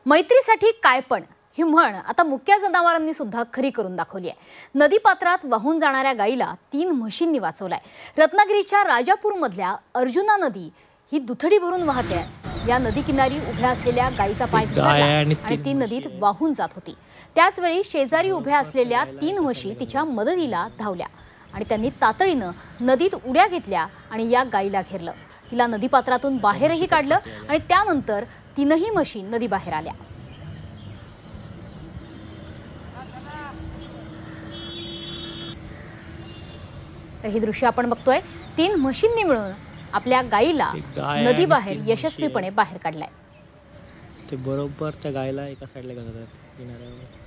मैत्रीसाठी काय पण ही म्हण आता मुक्या जनावरांनी सुद्धा खरी करून दाखवली आहे। नदीपात्रात वाहून जाणाऱ्या गाईला 3 म्हशींनी वाचवलाय। रत्नागिरीच्या राजापूरमधल्या अर्जुना नदी ही दुथडी भरून वाहते आहे। या नदी किनारी उभ्या असलेल्या गाईचा पाय घसरला आणि ती नदीत वाहून जात होती। त्याच वेळी शेजारी उभ्या असलेल्या 3 म्हशी तिच्या मदतीला धावल्या आणि त्यांनी तातडीनं नदीत उड्या घेतल्या आणि या गाईला घेरलं। तिला नदीपात्रातून बाहेरही काढलं आणि त्यानंतर 3ही म्हशी नदीबाहेर आल्या। तर ही दृश्य आपण बघतोय। 3 म्हशींनी मिळून आपल्या गाईला नदीबाहेर यशस्वीपणे बाहेर काढलाय। ते बरोबर त्या गायला एका साईडला घेऊन जातात किनाऱ्यावर।